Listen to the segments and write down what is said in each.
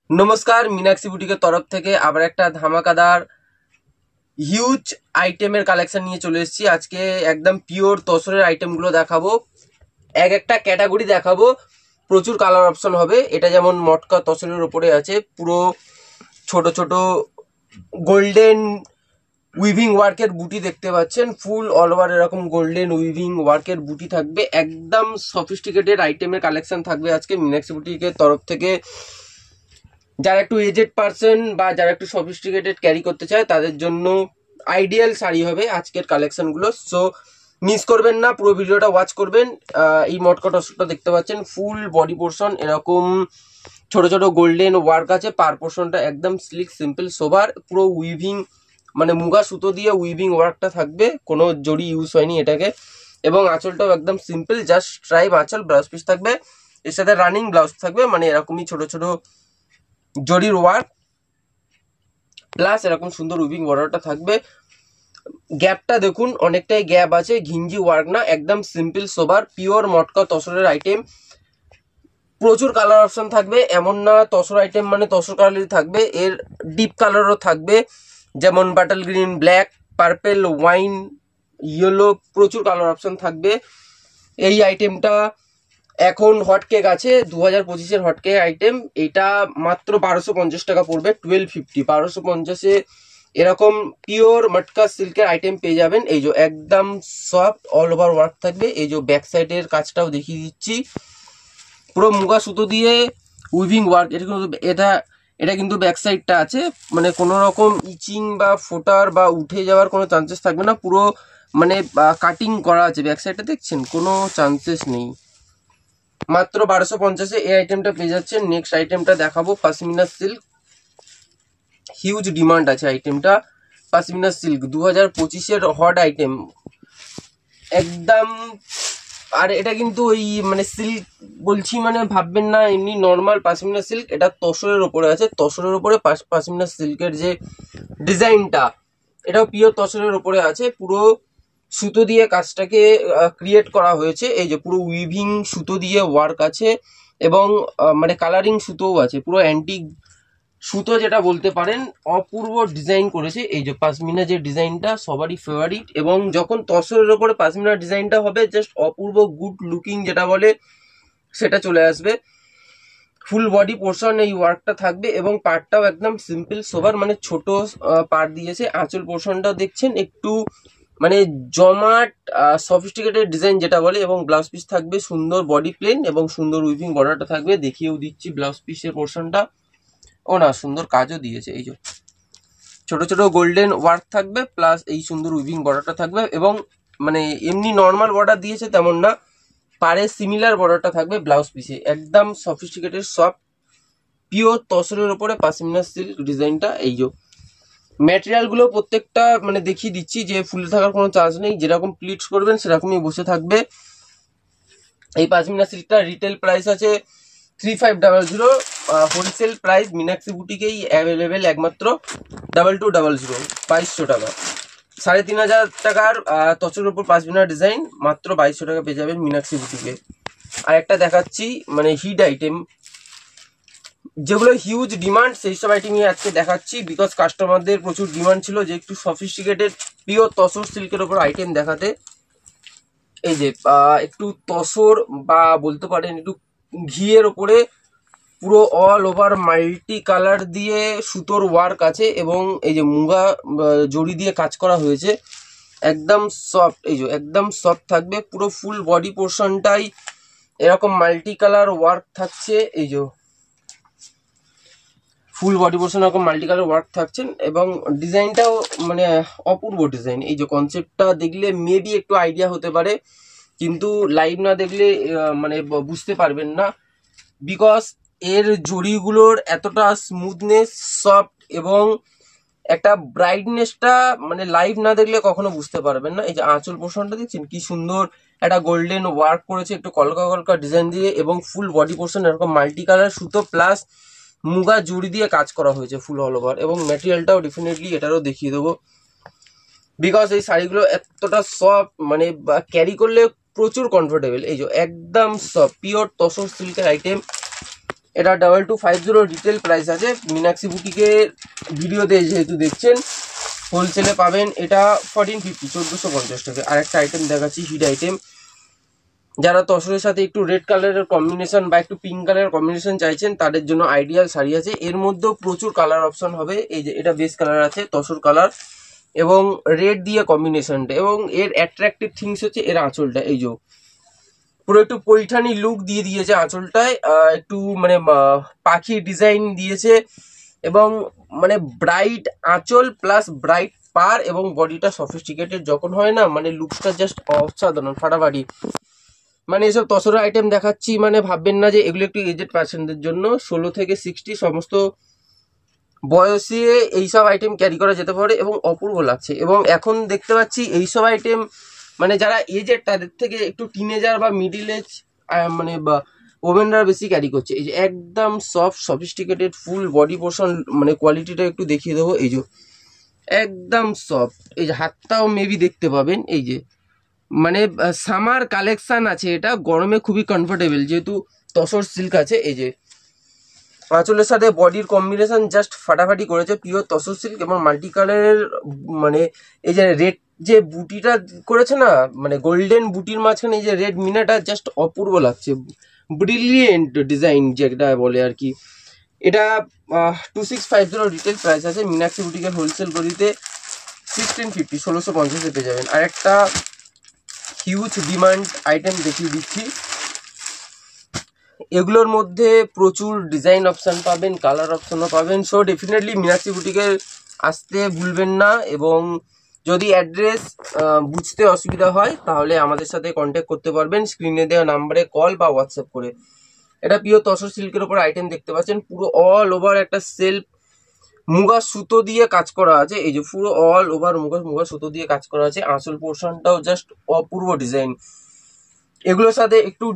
नमस्कार मीनाक्षी बुटीकेर तरफ থেকে আবার একটা ধামাকাদার হিউজ আইটেমের কালেকশন নিয়ে চলে এসেছি। আজকে একদম পিওর তসরের আইটেমগুলো দেখাবো, এক একটা ক্যাটাগরি দেখাবো, প্রচুর কালার অপশন হবে। এটা যেমন মটকা তসরের উপরে আছে, পুরো ছোট ছোট গোল্ডেন উইভিং ওয়ার্কের বুটি দেখতে পাচ্ছেন, ফুল অল ওভার এরকম গোল্ডেন উইভিং ওয়ার্কের বুটি থাকবে। একদম সফিস্টিকেটেড আইটেমের কালেকশন থাকবে আজকে মীনাক্ষী বুটিকের তরফ থেকে। যারা একটু এজেড পার্সন বা যারা একটু সফিস্টিকেটেড ক্যারি করতে চায় তাদের জন্য আইডিয়াল শাড়ি হবে আজকের কালেকশনগুলো। সো মিস করবেন না, পুরো ভিডিওটা ওয়াচ করবেন। এই মটকা টসরটা দেখতে পাচ্ছেন, ফুল বডি পোর্শন এরকম ছোট ছোট গোল্ডেন ওয়ার্ক আছে। পার পোর্শনটা একদম স্লিক সিম্পল সোবার, পুরো উইভিং মানে মুগা সুতো দিয়ে উইভিং ওয়ার্কটা থাকবে, কোনো জড়ি ইউজ হয়নি এটাকে। এবং আঁচলটাও একদম সিম্পল, জাস্ট স্ট্রাইপ আঁচল, ব্লাউজ পিস থাকবে, এর সাথে রানিং ব্লাউজ থাকবে, মানে এরকমই ছোট ছোট জরির ওয়ার্ক প্লাস এরকম সুন্দর উইভিং বর্ডারটা থাকবে। গ্যাপটা দেখুন, অনেকটাই গ্যাপ আছে, ঘিঞ্জি ওয়ার্ক না, একদম সিম্পল সোবার পিওর মটকা তসরের আইটেম। প্রচুর কালার অপশন থাকবে, এমন না তসর আইটেম মানে তসর কালারই থাকবে, এর ডিপ কালারও থাকবে, যেমন bottle green, black, purple, wine, yellow, প্রচুর কালার অপশন থাকবে। এই আইটেমটা এখন হটকেক আছে, 2025-এর হটকেক আইটেম। এটা মাত্র 1250 টাকা পড়বে, 1250। 1250-এ এরকম পিওর মটকা সিল্কের আইটেম পেয়ে যাবেন। এই যে একদম সফট অল ওভার ওয়ার্ক থাকবে। এই যে ব্যাক সাইডের কাজটাও দেখিয়ে দিচ্ছি, পুরো মুগা সুতো দিয়ে উইভিং ওয়ার্ক। এটা কিন্তু ব্যাক সাইডটা আছে, মানে কোনো রকম ইচিং বা ফোটার বা উঠে যাওয়ার কোনো চান্সেস থাকবে না, পুরো মানে কাটিং করা আছে ব্যাক সাইডটা, দেখছেন, কোনো চান্সেস নেই। মাত্র 1250-এ এই আইটেমটা পেয়ে যাচ্ছেন। নেক্সট আইটেমটা দেখাবো পশমিনা সিল্ক, হিউজ ডিমান্ড আছে আইটেমটা। পশমিনা সিল্ক 2025-এর হট আইটেম একদম। আর এটা কিন্তু ওই মানে সিল্ক বলছি মানে ভাববেন না এমনি নর্মাল পশমিনা সিল্ক, এটা তসরের ওপরে আছে। তসরের ওপরে পশমিনা সিল্কের যে ডিজাইনটা, এটাও পিওর তসরের ওপরে আছে, পুরো সুতো দিয়ে কাজটাকে ক্রিয়েট করা হয়েছে। এই যে পুরো উইভিং সুতো দিয়ে ওয়ার্ক আছে, এবং মানে কালারিং সুতোও আছে, পুরো অ্যান্টিক সুতো যেটা বলতে পারেন, অপূর্ব ডিজাইন করেছে। এই যে পাশমিনা যে ডিজাইনটা সবারই ফেভারিট, এবং যখন তসরের ওপরে পাশমিনা ডিজাইনটা হবে জাস্ট অপূর্ব গুড লুকিং যেটা বলে সেটা চলে আসবে। ফুল বডি পোর্শন এই ওয়ার্কটা থাকবে, এবং পার্টটাও একদম সিম্পল সোবার, মানে ছোট পার্ট দিয়েছে। আঁচল পোর্শনটা দেখছেন একটু মানে জমাট সফিস্টিকেটেড ডিজাইন যেটা বলে, এবং ব্লাউজ পিস থাকবে সুন্দর বডি প্লেন, এবং সুন্দর উইভিং বর্ডারটা থাকবে। দেখিয়েও দিচ্ছি ব্লাউজ পিসের পোর্শনটা, ও না সুন্দর কাজও দিয়েছে। এই যে ছোট ছোট গোল্ডেন ওয়ার্ক থাকবে, প্লাস এই সুন্দর উইভিং বর্ডারটা থাকবে, এবং মানে এমনি নর্মাল বর্ডার দিয়েছে তেমন না, পারে সিমিলার বর্ডারটা থাকবে ব্লাউজ পিসে। একদম সফিস্টিকেটেড সফট পিওর তসরের ওপরে পশমিনা সিল্ক ডিজাইনটা। এই যে ম্যাটেরিয়ালগুলো প্রত্যেকটা মানে দেখিয়ে দিচ্ছি যে ফুলে থাকার কোনো চান্স নেই, যেরকম প্লিটস করবেন সেরকমই বসে থাকবে। এই পশমিনা সিল্কটা রিটেল প্রাইস আছে 3500, হোলসেল প্রাইস মীনাক্ষী বুটিকেই অ্যাভেলেবেল একমাত্র 2200, 2200 টাকা। 3500 টাকার তসরের উপর পশমিনা ডিজাইন মাত্র 2200 টাকা পেয়ে যাবেন মীনাক্ষী বুটিকে। আর একটা দেখাচ্ছি মানে হিট আইটেম, যেগুলো হিউজ ডিমান্ড, সেই সব আইটেমই আজকে দেখাচ্ছি, বিকজ কাস্টমারদের প্রচুর ডিমান্ড ছিল যে একটু সফিস্টিকেটেড পিওর তসর সিল্কের ওপর আইটেম দেখাতে। এই যে একটু তসর বা বলতে পারেন একটু ঘিয়ের ওপরে পুরো অল ওভার মাল্টি কালার দিয়ে সুতোর ওয়ার্ক আছে, এবং এই যে মুগা জড়ি দিয়ে কাজ করা হয়েছে, একদম সফট। এই যে একদম সফট থাকবে, পুরো ফুল বডি পোর্শনটাই এরকম মাল্টি কালার ওয়ার্ক থাকছে। এই যে ফুল বডি পোর্শন এরকম মাল্টি কালার ওয়ার্ক থাকছেন, এবং ডিজাইনটাও মানে অপূর্ব ডিজাইন। এই যে কনসেপ্টটা দেখলে মেবি একটু আইডিয়া হতে পারে, কিন্তু লাইভ না দেখলে মানে বুঝতে পারবেন না, বিকজ এর জড়িগুলোর এতটা স্মুথনেস, সফট, এবং একটা ব্রাইটনেসটা মানে লাইভ না দেখলে কখনো বুঝতে পারবেন না। এই যে আঁচল পোর্শনটা দেখছেন কি সুন্দর, একটা গোল্ডেন ওয়ার্ক করেছে একটু কলকা কলকা ডিজাইন দিয়ে, এবং ফুল বডি পোর্শন এরকম মাল্টি কালার সুতো প্লাস মুগা জড়ি দিয়ে কাজ করা হয়েছে ফুল অল ওভার। এবং ম্যাটেরিয়ালটাও ডেফিনেটলি এটারও দেখিয়ে দেবো, বিকজ এই শাড়িগুলো এতটা সফট মানে ক্যারি করলে প্রচুর কমফোর্টেবল। এই যে একদম সফট পিওর তসর সিল্কের আইটেম, এটা 2250 রিটেল প্রাইস আছে। মীনাক্ষী বুটিকের ভিডিওতে যেহেতু দেখছেন, হোলসেলে পাবেন এটা 1450, 1450 টাকা। আর একটা আইটেম দেখাচ্ছি, হিট আইটেম। যারা তসরের সাথে একটু রেড কালারের কম্বিনেশন বা একটু পিঙ্ক কালারের কম্বিনেশন চাইছেন, তাদের জন্য আইডিয়াল শাড়ি আছে। এর মধ্যেও প্রচুর কালার অপশন হবে। এই যে এটা বেস কালার আছে, তসর কালার এবং রেড দিয়ে কম্বিনেশনটা, এবং এর অ্যাট্রাকটিভ থিংস হচ্ছে এর আঁচলটা। এই যে পুরো একটু পৈঠানি লুক দিয়ে দিয়েছে আঁচলটায়, একটু মানে পাখি ডিজাইন দিয়েছে, এবং মানে ব্রাইট আঁচল প্লাস ব্রাইট পার, এবং বডিটা সফিস্টিকেটেড যখন হয় না, মানে লুকসটা জাস্ট অসাধারণ, ফাটাফাটি। মানে এসব তসরের আইটেম দেখাচ্ছি, মানে ভাববেন না যে এগুলো একটু এজেড পার্সনদের জন্য। 16 থেকে 60 সমস্ত বয়সে এইসব আইটেম ক্যারি করা যেতে পারে এবং অপূর্ব লাগছে। এবং এখন দেখতে পাচ্ছি এইসব আইটেম মানে যারা এজেড তাদের থেকে একটু টিনেজার বা মিডিল এজ মানে বা ওমেনরা বেশি ক্যারি করছে। এই যে একদম soft sophisticated full body portion, মানে কোয়ালিটিটা একটু দেখিয়ে দেবো। এই যে একদম সফট, এই যে হাতটাও মেবি দেখতে পাবেন। এই যে মানে সামার কালেকশন আছে, এটা গরমে খুবই কমফোর্টেবল যেহেতু তসর সিল্ক আছে। এই যে আঁচলের সাথে বডির কম্বিনেশন জাস্ট ফাটাফাটি করেছে, পিওর তসর সিল্ক এবং মাল্টি কালারের, মানে এই যে রেড যে বুটিটা করেছে না, মানে গোল্ডেন বুটির মাঝখানে এই যে রেড মিনাটা জাস্ট অপূর্ব লাগছে, ব্রিলিয়েন্ট ডিজাইন যেটা বলে আর কি। এটা 2650 রিটেল প্রাইস আছে। মীনাক্ষী বুটিকের হোলসেল গলিতে 1650, 1650 পেয়ে যাবেন। আর একটা হিউজ ডিমান্ড আইটেম দেখিয়ে দিচ্ছি। এগুলোর মধ্যে প্রচুর ডিজাইন অপশন পাবেন, কালার অপশনও পাবেন। সো ডেফিনেটলি মীনাক্ষী বুটিকে আসতে ভুলবেন না, এবং যদি অ্যাড্রেস বুঝতে অসুবিধা হয় তাহলে আমাদের সাথে কন্ট্যাক্ট করতে পারবেন স্ক্রিনে দেওয়া নাম্বারে কল বা হোয়াটসঅ্যাপ করে। এটা পিওর তসর সিল্কের ওপর আইটেম দেখতে পাচ্ছেন, পুরো অল ওভার একটা সেলফ মুগা সুতো দিয়ে কাজ করা আছে। এই যে পুরো অল ওভার মুগা সুতো দিয়ে কাজ করা আছে। আঁচল পোর্শনটাও জাস্ট অপূর্ব ডিজাইন। এগুলোর সাথে একটু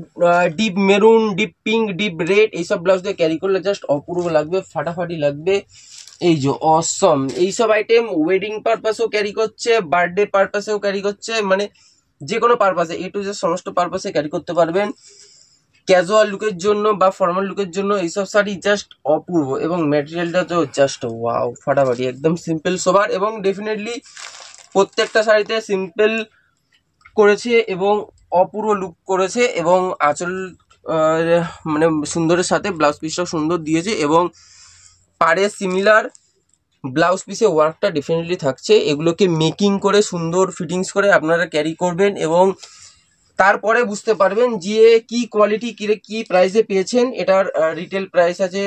deep maroon, deep pink, deep red এইসব ব্লাউজ দিয়ে ক্যারি করলে জাস্ট অপূর্ব লাগবে, ফাটাফাটি লাগবে। এই যে অসম, এইসব আইটেম ওয়েডিং পারপাসেও ক্যারি করছে, বার্থডে পারপাসেও ক্যারি করছে, মানে যে কোনো পারপাসে, এ টু জেড সমস্ত পারপাসে ক্যারি করতে পারবেন। ক্যাজুয়াল লুকের জন্য বা ফর্মাল লুকের জন্য এইসব শাড়ি জাস্ট অপূর্ব, এবং ম্যাটেরিয়ালটা তো জাস্ট ওয়াও, ফাটাফাটি, একদম সিম্পল সোবার, এবং ডেফিনেটলি প্রত্যেকটা শাড়িতে সিম্পল করেছে এবং অপূর্ব লুক করেছে, এবং আঁচল মানে সুন্দরের সাথে ব্লাউজ পিসটাও সুন্দর দিয়েছে, এবং পাড়ে সিমিলার ব্লাউজ পিসে ওয়ার্কটা ডেফিনেটলি থাকছে। এগুলোকে মেকিং করে সুন্দর ফিটিংস করে আপনারা ক্যারি করবেন, এবং তারপরে বুঝতে পারবেন যে কি কোয়ালিটি কি প্রাইসে পেয়েছেন। এটার রিটেল প্রাইস আছে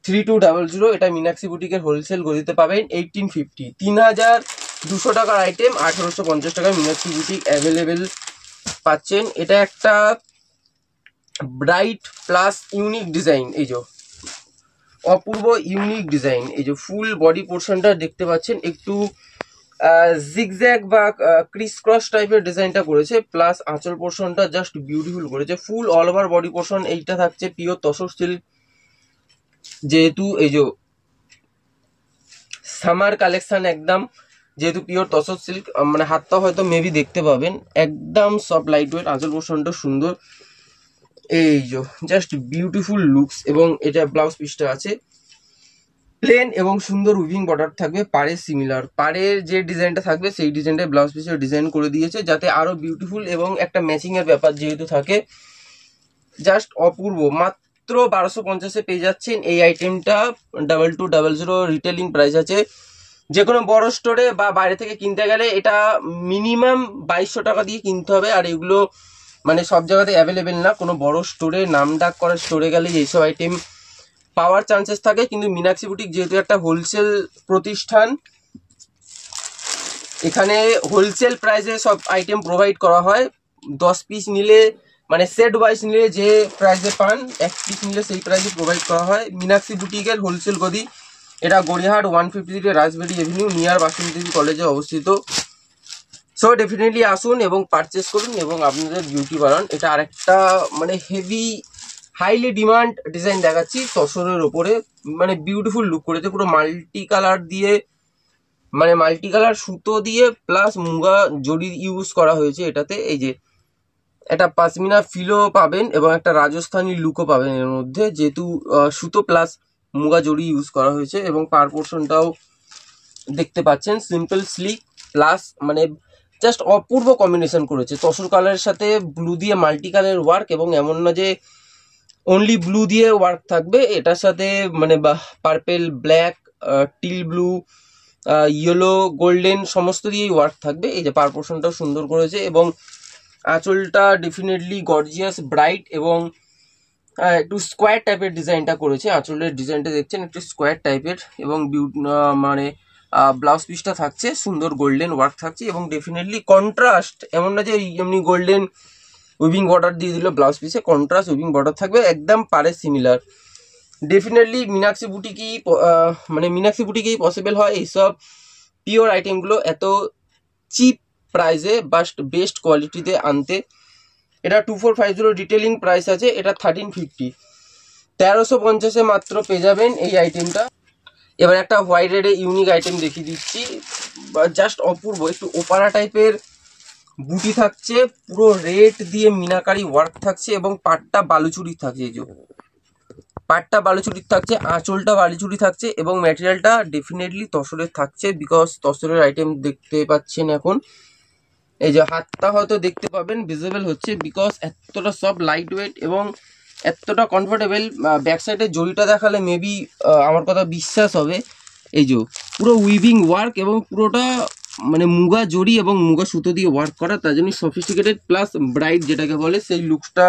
3200। এটা মীনাক্ষী বুটিকের হোলসেল গদিতে পাবেন 1850, 3200 টাকার আইটেম 1850 টাকায় মীনাক্ষী বুটিক অ্যাভেলেবেল পাচ্ছেন। এটা একটা ব্রাইট প্লাস ইউনিক ডিজাইন, এই যে অপূর্ব ইউনিক ডিজাইন। এই যে ফুল বডি পোর্শনটা দেখতে পাচ্ছেন, একটু জিগজ্যাগ বা ক্রিস ক্রস টাইপের ডিজাইনটা করেছে, প্লাস আঁচল পোর্শনটা জাস্ট বিউটিফুল করেছে। ফুল অল ওভার বডি পোর্শন এইটা থাকছে পিওর তসর সিল্ক, যেহেতু এই যে সামার কালেকশন একদম, যেহেতু পিওর তসর সিল্ক, মানে হাতটা হয়তো মেবি দেখতে পাবেন, একদম সফট লাইট ওয়েট, আঁচল পোর্শনটা সুন্দর। এই যে জাস্ট বিউটিফুল লুকস, এবং এটা ব্লাউজ পিসটা আছে প্লেন এবং সুন্দর উইভিং বর্ডার থাকবে, পাড়ে সিমিলার, পাড়ের যে ডিজাইনটা থাকবে সেই ডিজাইনটা ব্লাউজ পিসে ডিজাইন করে দিয়েছে, যাতে আরো বিউটিফুল এবং একটা ম্যাচিং এর ব্যাপার যেহেতু থাকে, জাস্ট অপূর্ব। মাত্র 1250-এ পেয়ে যাচ্ছেন এই আইটেমটা। 2200 রিটেলিং প্রাইস আছে। যে কোনো বড় স্টোরে বা বাইরে থেকে কিনতে গেলে এটা মিনিমাম 2200 টাকা দিয়ে কিনতে হবে, আর এগুলো মানে সব জায়গাতে অ্যাভেলেবেল না। কোনো বড় স্টোরে, নাম ডাক করা স্টোরে গেলে এইসব আইটেম পাওয়ার চান্সেস থাকে, কিন্তু মীনাক্ষী বুটিক যেহেতু একটা হোলসেল প্রতিষ্ঠান, এখানে হোলসেল প্রাইসে সব আইটেম প্রোভাইড করা হয়। 10 পিস নিলে, মানে সেট ওয়াইজ নিলে যে প্রাইসে পান, 1 পিস নিলে সেই প্রাইসে প্রোভাইড করা হয়। মীনাক্ষী বুটিকের হোলসেল গদি, এটা গড়িয়াহাট 153 রাজবেরি এভিনিউ নিয়ার বাসন্তী দেবী কলেজে অবস্থিত। সো ডেফিনেটলি আসুন এবং পারচেস করুন এবং আপনাদের বিউটি বাড়ান। এটা আরেকটা মানে হেভি হাইলি ডিমান্ড ডিজাইন দেখাচ্ছি তসরের ওপরে, মানে বিউটিফুল লুক করেছে, পুরো মাল্টি কালার দিয়ে, মানে মাল্টি কালার সুতো দিয়ে প্লাস মুগা জড়ি ইউজ করা হয়েছে এটাতে। এই যে একটা পাশমিনা ফিলও পাবেন এবং একটা রাজস্থানী লুকও পাবেন এর মধ্যে, যেহেতু সুতো প্লাস মুগা জড়ি ইউজ করা হয়েছে। এবং পার পোর্শনটাও দেখতে পাচ্ছেন সিম্পল স্লিক প্লাস মানে জাস্ট অপূর্ব কম্বিনেশন করেছে। তসর কালারের সাথে ব্লু দিয়ে মাল্টি কালার ওয়ার্ক, এবং এমন না যে অনলি ব্লু দিয়ে ওয়ার্ক থাকবে, এটার সাথে মানে purple, black, teal blue, yellow, golden সমস্ত দিয়েই ওয়ার্ক থাকবে। এই যে পার পোর্শনটাও সুন্দর করেছে এবং আঁচলটা ডেফিনেটলি গর্জিয়াস ব্রাইট এবং একটু স্কোয়ার টাইপের ডিজাইনটা করেছে। আঁচলের ডিজাইনটা দেখছেন একটু স্কোয়ার টাইপের, এবং মানে ব্লাউজ পিসটা থাকছে সুন্দর গোল্ডেন ওয়ার্ক থাকছে এবং ডেফিনেটলি কন্ট্রাস্ট, এমন না যে এমনি গোল্ডেন উইভিং বর্ডার দিয়ে দিল ব্লাউজ পিসে, কন্ট্রাস্ট উইভিং বর্ডার থাকবে, একদম পারে সিমিলার। ডেফিনেটলি মীনাক্ষী বুটিকেই মানে মীনাক্ষী বুটিকেই পসিবল হয় এইসব পিওর আইটেমগুলো এত চিপ প্রাইসে বাস্ট বেস্ট কোয়ালিটিতে আনতে। এটা 2450 ডিটেলিং প্রাইস আছে, এটা 1350, 1350 মাত্র পেয়ে যাবেন এই আইটেমটা। এবার একটা হোয়াইট রেডে ইউনিক আইটেম দেখিয়ে দিচ্ছি, জাস্ট অপূর্ব, একটু ওপারা টাইপের বুটি থাকছে, পুরো রেড দিয়ে মিনাকারি ওয়ার্ক থাকছে এবং পাটটা বালুচুরি থাকছে। এই যে পাটটা বালুচুরি থাকছে, আঁচলটা বালুচুরি থাকছে এবং ম্যাটেরিয়ালটা ডেফিনেটলি তসরের থাকছে, বিকজ তসরের আইটেম দেখতে পাচ্ছেন এখন। এই যে হাতটা হয়তো দেখতে পাবেন ভিজিবল হচ্ছে, বিকজ এতটা সব লাইট ওয়েট এবং এতটা কমফোর্টেবল। ব্যাক সাইডে জড়িটা দেখালে মেবি আমার কথা বিশ্বাস হবে। এই যে পুরো উইভিং ওয়ার্ক এবং পুরোটা মানে মুগা জড়ি এবং মুগা সুতো দিয়ে ওয়ার্ক করা, তার জন্য সফিস্টিকেটেড প্লাস ব্রাইট যেটাকে বলে সেই লুকসটা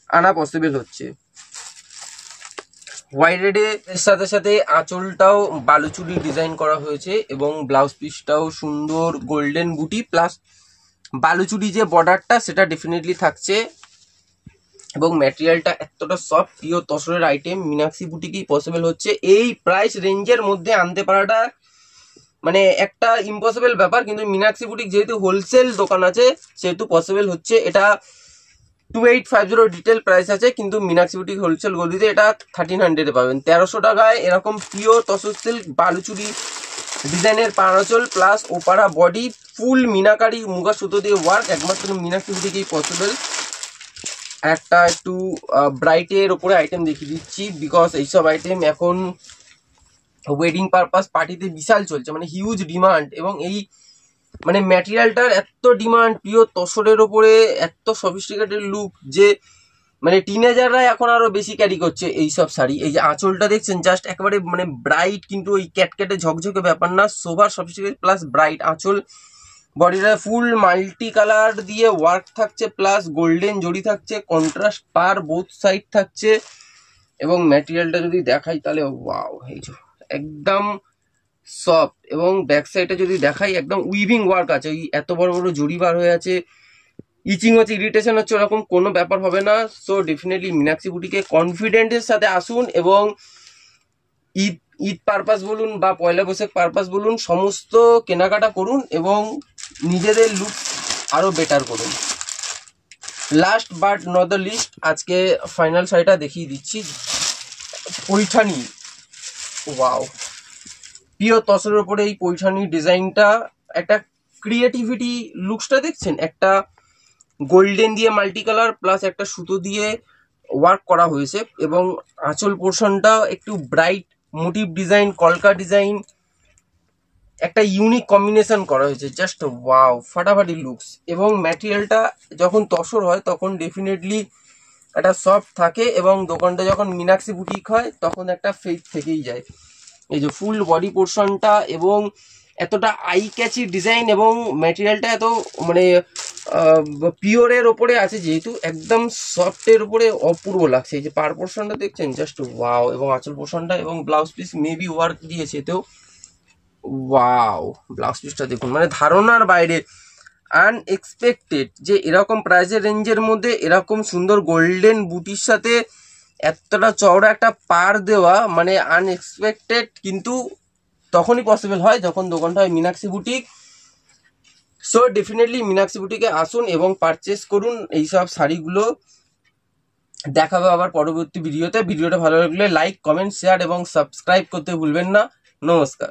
আনা পসিবল হচ্ছে। হোয়াইট রেডের সাথে সাথে আঁচলটাও বালুচুরি ডিজাইন করা হয়েছে এবং ব্লাউজ পিসটাও সুন্দর গোল্ডেন বুটি প্লাস বালুচুরি যে বর্ডারটা সেটা ডেফিনেটলি থাকছে এবং ম্যাটেরিয়ালটা এতটা সফট, পিওর তসরের আইটেম মীনাক্ষী বুটিকেই পসিবল হচ্ছে। এই প্রাইস রেঞ্জের মধ্যে আনতে পারাটা মানে একটা ইম্পসিবল ব্যাপার, কিন্তু মীনাক্ষী বুটিক যেহেতু হোলসেল দোকান আছে সেহেতু পসিবল হচ্ছে। এটা 2850 ডিটেল প্রাইস আছে, কিন্তু মীনাক্ষী বুটিক হোলসেল গলিতে এটা 1300 পাবেন। 1300 টাকায় এরকম পিওর তসর সিল্ক বালুচুরি ডিজাইনের পানাচল প্লাস ওপারা বডি ফুল মিনাকারি মুগা সুতো দিয়ে ওয়ার্ক, একমাত্র মীনাক্ষী বুটিকেই পসিবল। একটা একটু ব্রাইটের ওপরে আইটেম দেখিয়ে দিচ্ছি, বিকজ এইসব আইটেম এখন ওয়েডিং পারপাস পার্টিতে বিশাল চলছে, মানে হিউজ ডিমান্ড, এবং এই মানে ম্যাটেরিয়ালটার এত ডিমান্ড পিওর তসরের ওপরে, এত সফিস্টিকেটেড লুক যে মানে টিনেজাররা এখন আরো বেশি ক্যারি করছে এইসব শাড়ি। এই যে আঁচলটা দেখছেন জাস্ট একেবারে মানে ব্রাইট, কিন্তু ওই ক্যাটক্যাটে ঝকঝকে ব্যাপার না, সোভার সফিস্টিকেটেড প্লাস ব্রাইট আঁচল। বডিটা ফুল মাল্টি কালার দিয়ে ওয়ার্ক থাকছে প্লাস গোল্ডেন জড়ি থাকছে, কন্ট্রাস্ট পার বোথ সাইড থাকছে এবং ম্যাটেরিয়ালটা যদি দেখাই তাহলে ওয়াও, এই যে একদম সফট। এবং ব্যাক সাইডে যদি দেখাই একদম উইভিং ওয়ার্ক আছে, ওই এত বড় বড় জড়ি বার হয়ে আছে, ইচিং হচ্ছে, ইরিটেশন হচ্ছে, ওরকম কোনো ব্যাপার হবে না। সো ডেফিনেটলি মীনাক্ষী বুটিকে কনফিডেন্টের সাথে আসুন এবং ঈদ ঈদ পারপাস বলুন বা পয়লা বৈশাখ পারপাস বলুন সমস্ত কেনাকাটা করুন এবং নিজেদের লুক আরো বেটার করুন। Last but not the least, আজকে ফাইনাল শাড়িটা দেখিয়ে দিচ্ছি, পৈঠানি। ওয়াও, পিওর তসরের উপরে এই পৈঠানি ডিজাইনটা, একটা ক্রিয়েটিভিটি লুকসটা দেখছেন, একটা গোল্ডেন দিয়ে মাল্টি কালার প্লাস একটা সুতো দিয়ে ওয়ার্ক করা হয়েছে এবং আঁচল পোর্শনটা একটু ব্রাইট মোটিভ ডিজাইন, কলকা ডিজাইন, একটা ইউনিক কম্বিনেশন করা হয়েছে, জাস্ট ওয়াও, ফাটাফাটি লুকস। এবং ম্যাটেরিয়ালটা যখন তসর হয় তখন ডেফিনেটলি একটা সফট থাকে এবং দোকানটা যখন মীনাক্ষী বুটিক হয় তখন একটা ফেথ থেকেই যায়। এই যে ফুল বডি পোর্শনটা এবং এতটা আই ক্যাচি ডিজাইন এবং ম্যাটেরিয়ালটা এত মানে পিওরের ওপরে আছে, যেহেতু একদম সফটের উপরে অপূর্ব লাগছে। এই যে পার পোর্শনটা দেখছেন জাস্ট ওয়াও, এবং আঁচল পোর্শনটা এবং ব্লাউজ পিস মেবি ওয়ার্ক দিয়েছে তো ওয়াও, ব্লাউজ পিসটা দেখুন, মানে ধারণার বাইরে, আনএক্সপেক্টেড যে এরকম প্রাইসের রেঞ্জের মধ্যে এরকম সুন্দর গোল্ডেন বুটির সাথে এতটা চওড়া একটা পার দেওয়া, মানে আনএক্সপেক্টেড, কিন্তু তখনই পসিবল হয় যখন দোকানটা হয় Meenakshi boutique. So definitely Meenakshi বুটিকে আসুন এবং পারচেস করুন এইসব শাড়িগুলো। দেখাবে আবার পরবর্তী ভিডিওতে। ভিডিওটা ভালো লাগলে লাইক, কমেন্ট, শেয়ার এবং সাবস্ক্রাইব করতে ভুলবেন না। নমস্কার।